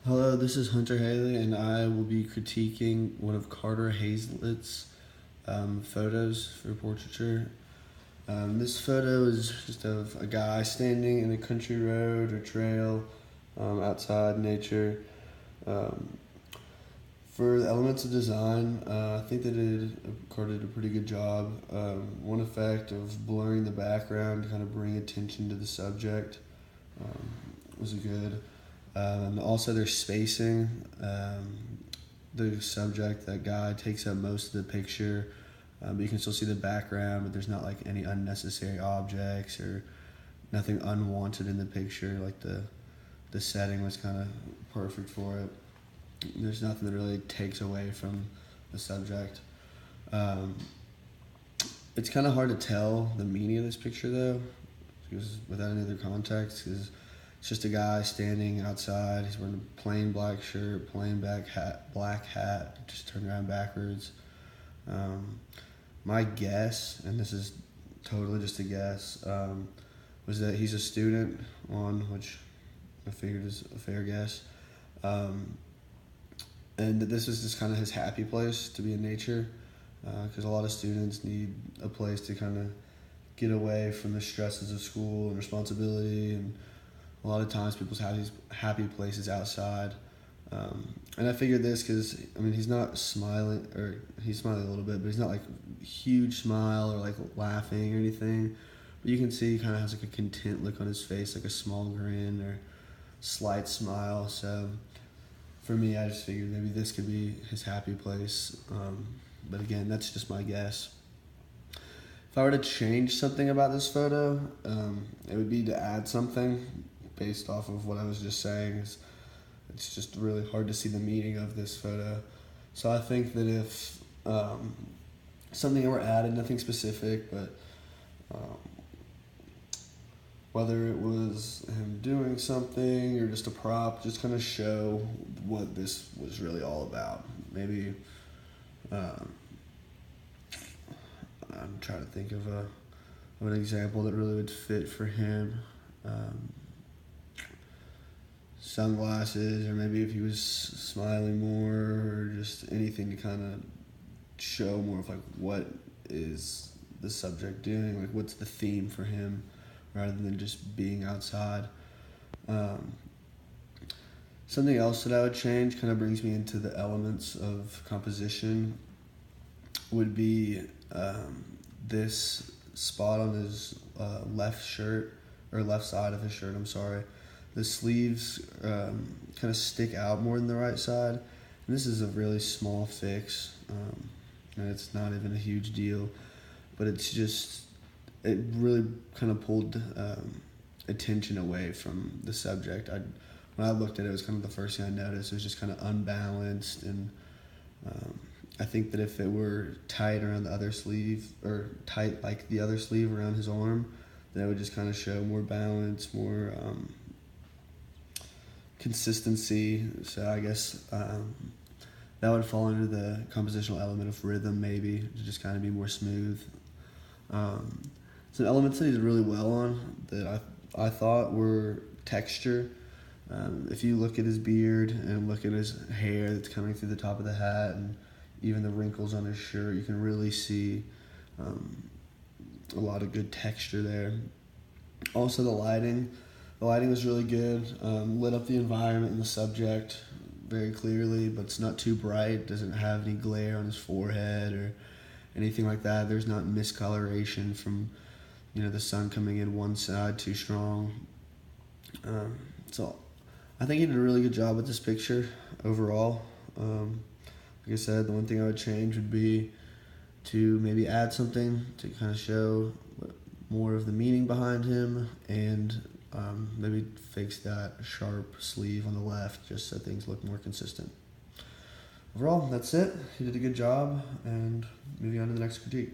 Hello, this is Hunter Haley, and I will be critiquing one of Carter Hazlett's photos for Portraiture. This photo is just of a guy standing in a country road or trail outside nature. Um, for the elements of design, I think Carter did a pretty good job. One effect of blurring the background to kind of bring attention to the subject um, was good. Also, their spacing. The subject, that guy, takes up most of the picture, but you can still see the background, but there's not like any unnecessary objects or nothing unwanted in the picture. Like the setting was kind of perfect for it. There's nothing that really takes away from the subject. Um, it's kind of hard to tell the meaning of this picture though, because without any other context, because it's just a guy standing outside. He's wearing a plain black shirt, plain black hat, just turned around backwards. Um, my guess, and this is totally just a guess, was that he's a student on, which I figured is a fair guess. And that this was just kind of his happy place to be in nature, because a lot of students need a place to kind of get away from the stresses of school and responsibility, and a lot of times people's happy places outside. And I figured this because, I mean, he's not smiling, or he's smiling a little bit, but he's not like huge smile or like laughing or anything. But you can see he kind of has like a content look on his face, like a small grin or slight smile. So for me, I just figured maybe this could be his happy place. But again, that's just my guess. If I were to change something about this photo, it would be to add something based off of what I was just saying. It's just really hard to see the meaning of this photo. So I think that if something were added, nothing specific, but um, whether it was him doing something or just a prop, just kind of show what this was really all about. Maybe um, I'm trying to think of an example that really would fit for him. Um, Sunglasses, or maybe if he was smiling more, or just anything to kind of show more of like what is the subject doing, like what's the theme for him, rather than just being outside. Um, Something else that I would change kind of brings me into the elements of composition would be this spot on his left shirt, or left side of his shirt, I'm sorry. The sleeves kind of stick out more than the right side. And this is a really small fix, and it's not even a huge deal, but it really kind of pulled attention away from the subject. When I looked at it, it was kind of the first thing I noticed. It was just kind of unbalanced, and um, I think that if it were tight around the other sleeve, or tight like the other sleeve around his arm, then it would just kind of show more balance, more consistency. So I guess that would fall under the compositional element of rhythm, maybe, to just kind of be more smooth. Um, some elements that he did really well on that I thought were texture. If you look at his beard and look at his hair that's coming through the top of the hat, and even the wrinkles on his shirt, you can really see um, a lot of good texture there. Also, the lighting. The lighting was really good. Lit up the environment and the subject very clearly, but it's not too bright. Doesn't have any glare on his forehead or anything like that. There's not miscoloration from the sun coming in one side too strong. So I think he did a really good job with this picture overall. Like I said, the one thing I would change would be to maybe add something to kind of show more of the meaning behind him, and maybe fix that sharp sleeve on the left just so things look more consistent. Overall, that's it. He did a good job, and moving on to the next critique.